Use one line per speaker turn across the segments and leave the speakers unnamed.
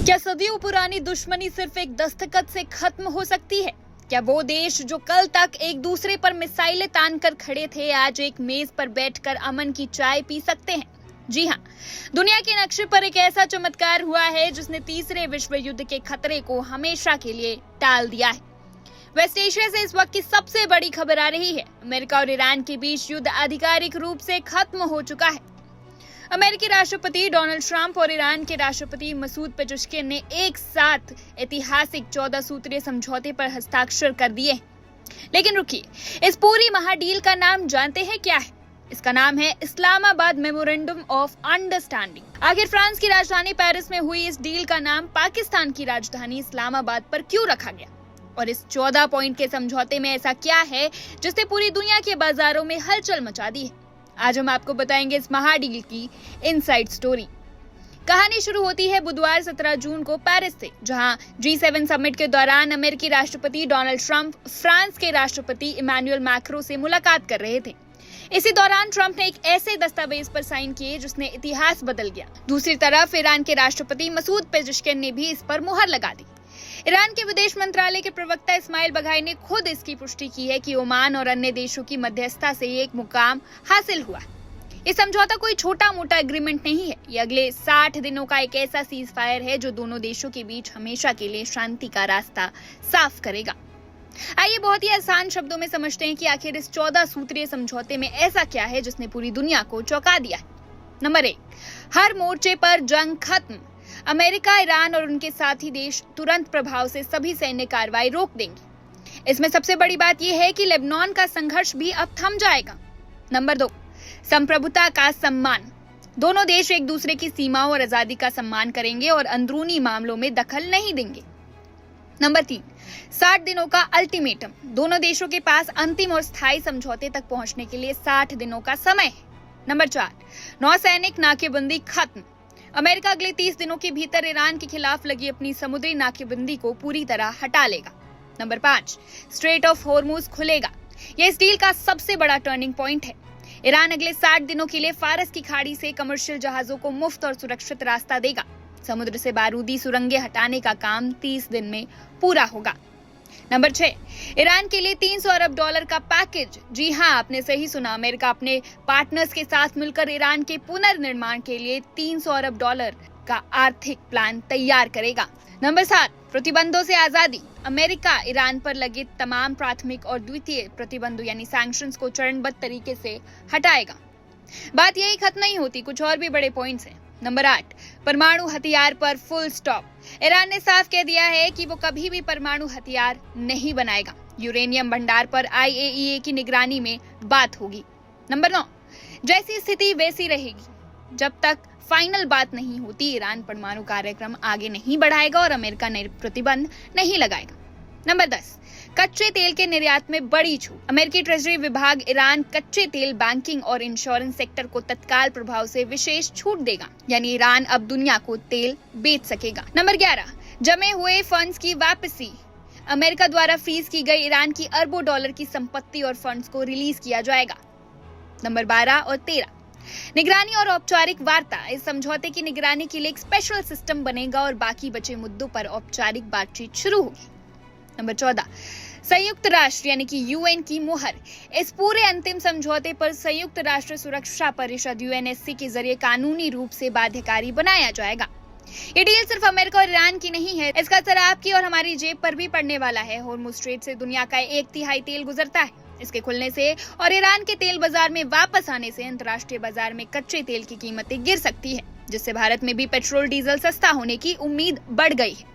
क्या सदियों पुरानी दुश्मनी सिर्फ एक दस्तखत से खत्म हो सकती है? क्या वो देश जो कल तक एक दूसरे पर मिसाइलें तान कर खड़े थे, आज एक मेज पर बैठकर अमन की चाय पी सकते हैं? जी हाँ, दुनिया के नक्शे पर एक ऐसा चमत्कार हुआ है जिसने तीसरे विश्व युद्ध के खतरे को हमेशा के लिए टाल दिया है। वेस्ट एशिया से इस वक्त की सबसे बड़ी खबर आ रही है। अमेरिका और ईरान के बीच युद्ध आधिकारिक रूप से खत्म हो चुका है। अमेरिकी राष्ट्रपति डोनाल्ड ट्रंप और ईरान के राष्ट्रपति मसूद पेजेश्किन ने एक साथ ऐतिहासिक 14 सूत्रीय समझौते पर हस्ताक्षर कर दिए। लेकिन रुकिए, इस पूरी महाडील का नाम जानते हैं क्या है? इसका नाम है इस्लामाबाद मेमोरेंडम ऑफ अंडरस्टैंडिंग। आखिर फ्रांस की राजधानी पेरिस में हुई इस डील का नाम पाकिस्तान की राजधानी इस्लामाबाद पर क्यों रखा गया? और इस 14 पॉइंट के समझौते में ऐसा क्या है जिसने पूरी दुनिया के बाजारों में हलचल मचा दी है? आज हम आपको बताएंगे इस महाडील की इनसाइड स्टोरी। कहानी शुरू होती है बुधवार 17 जून को पेरिस से, जहां G7 समिट के दौरान अमेरिकी राष्ट्रपति डोनाल्ड ट्रंप फ्रांस के राष्ट्रपति इमैनुअल मैक्रों से मुलाकात कर रहे थे। इसी दौरान ट्रंप ने एक ऐसे दस्तावेज पर साइन किए जिसने इतिहास बदल गया। दूसरी तरफ ईरान के राष्ट्रपति मसूद पेजेश्किन ने भी इस पर मुहर लगा दी। ईरान के विदेश मंत्रालय के प्रवक्ता इस्माइल बघाई ने खुद इसकी पुष्टि की है कि ओमान और अन्य देशों की मध्यस्थता से एक मुकाम हासिल हुआ। ये समझौता कोई छोटा मोटा एग्रीमेंट नहीं है। ये अगले 60 दिनों का एक ऐसा सीज फायर है जो दोनों देशों के बीच हमेशा के लिए शांति का रास्ता साफ करेगा। आइए बहुत ही आसान शब्दों में समझते हैं कि आखिर इस 14 सूत्रीय समझौते में ऐसा क्या है जिसने पूरी दुनिया को चौंका दिया है। नंबर 1, हर मोर्चे पर जंग खत्म। अमेरिका, ईरान और उनके साथी देश तुरंत प्रभाव से सभी सैन्य कार्रवाई रोक देंगे। इसमें सबसे बड़ी बात यह है कि लेबनान का संघर्ष भी अब थम जाएगा। नंबर 2, संप्रभुता का सम्मान। दोनों देश एक दूसरे की सीमाओं और आजादी का सम्मान करेंगे और अंदरूनी मामलों में दखल नहीं देंगे। नंबर 3, 60 दिनों का अल्टीमेटम। दोनों देशों के पास अंतिम और स्थायी समझौते तक पहुंचने के लिए 60 दिनों का समय है। नंबर 4, नौसैनिक नाकेबंदी खत्म। अमेरिका अगले 30 दिनों के भीतर ईरान के खिलाफ लगी अपनी समुद्री नाकेबंदी को पूरी तरह हटा लेगा। नंबर 5, स्ट्रेट ऑफ हॉर्मुज खुलेगा। यह इस डील का सबसे बड़ा टर्निंग पॉइंट है। ईरान अगले 60 दिनों के लिए फारस की खाड़ी से कमर्शियल जहाजों को मुफ्त और सुरक्षित रास्ता देगा। समुद्र से बारूदी सुरंगें हटाने का काम 30 दिन में पूरा होगा। नंबर 6, ईरान के लिए $300 अरब का पैकेज। जी हाँ, आपने सही सुना, अमेरिका अपने पार्टनर्स के साथ मिलकर ईरान के पुनर्निर्माण के लिए $300 अरब का आर्थिक प्लान तैयार करेगा। नंबर 7, प्रतिबंधों से आजादी। अमेरिका ईरान पर लगे तमाम प्राथमिक और द्वितीय प्रतिबंधों यानी सैंक्शंस को चरणबद्ध तरीके से हटाएगा। बात यही खत्म नहीं होती, कुछ और भी बड़े पॉइंट्स हैं। नंबर 8, परमाणु हथियार पर फुल स्टॉप। ईरान ने साफ कह दिया है कि वो कभी भी परमाणु हथियार नहीं बनाएगा। यूरेनियम भंडार पर IAEA की निगरानी में बात होगी। नंबर 9, जैसी स्थिति वैसी रहेगी। जब तक फाइनल बात नहीं होती, ईरान परमाणु कार्यक्रम आगे नहीं बढ़ाएगा और अमेरिका ने प्रतिबंध नहीं लगाएगा। नंबर 10, कच्चे तेल के निर्यात में बड़ी छूट। अमेरिकी ट्रेजरी विभाग ईरान कच्चे तेल, बैंकिंग और इंश्योरेंस सेक्टर को तत्काल प्रभाव से विशेष छूट देगा, यानी ईरान अब दुनिया को तेल बेच सकेगा। नंबर 11, जमे हुए फंड्स की वापसी। अमेरिका द्वारा फ्रीज की गई ईरान की अरबों डॉलर की संपत्ति और फंड्स को रिलीज किया जाएगा। नंबर 12 और 13, निगरानी और औपचारिक वार्ता। इस समझौते की निगरानी के लिए एक स्पेशल सिस्टम बनेगा और बाकी बचे मुद्दों पर औपचारिक बातचीत शुरू होगी। नंबर 14, संयुक्त राष्ट्र यानी कि UN की मुहर। इस पूरे अंतिम समझौते पर संयुक्त राष्ट्र सुरक्षा परिषद UNSC के जरिए कानूनी रूप से बाध्यकारी बनाया जाएगा। ये डील सिर्फ अमेरिका और ईरान की नहीं है, इसका असर आपकी और हमारी जेब पर भी पड़ने वाला है। हॉर्मुज स्ट्रेट से दुनिया का 1/3 तेल गुजरता है। इसके खुलने से और ईरान के तेल बाजार में वापस आने से अंतर्राष्ट्रीय बाजार में कच्चे तेल की कीमतें गिर सकती है, जिससे भारत में भी पेट्रोल डीजल सस्ता होने की उम्मीद बढ़ गई है।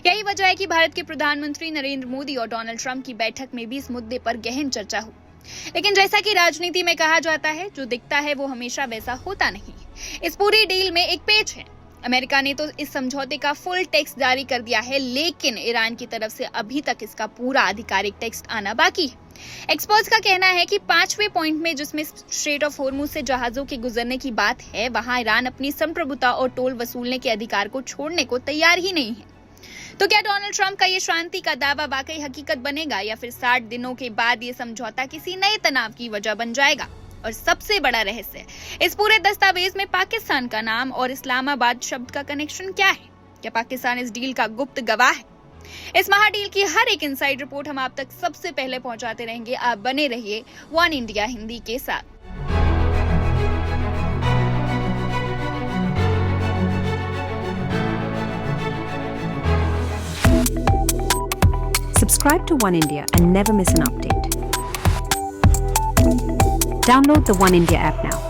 यही वजह है कि भारत के प्रधानमंत्री नरेंद्र मोदी और डोनाल्ड ट्रंप की बैठक में भी इस मुद्दे पर गहन चर्चा हुई। लेकिन जैसा कि राजनीति में कहा जाता है, जो दिखता है वो हमेशा वैसा होता नहीं। इस पूरी डील में एक पेच है। अमेरिका ने तो इस समझौते का फुल टेक्स्ट जारी कर दिया है, लेकिन ईरान की तरफ से अभी तक इसका पूरा आधिकारिक टेक्स्ट आना बाकी है। एक्सपर्ट्स का कहना है कि 5वें पॉइंट में, जिसमें स्ट्रेट ऑफ हॉर्मुज से जहाजों के गुजरने की बात है, वहां ईरान अपनी संप्रभुता और टोल वसूलने के अधिकार को छोड़ने को तैयार ही नहीं है। तो क्या डोनाल्ड ट्रंप का ये शांति का दावा वाकई हकीकत बनेगा, या फिर 60 दिनों के बाद ये समझौता किसी नए तनाव की वजह बन जाएगा? और सबसे बड़ा रहस्य, इस पूरे दस्तावेज में पाकिस्तान का नाम और इस्लामाबाद शब्द का कनेक्शन क्या है? क्या पाकिस्तान इस डील का गुप्त गवाह है? इस महाडील की हर एक इनसाइड रिपोर्ट हम आप तक सबसे पहले पहुंचाते रहेंगे। आप बने रहिए वन इंडिया हिंदी के साथ।
Subscribe to One India and never miss an update. Download the One India app now.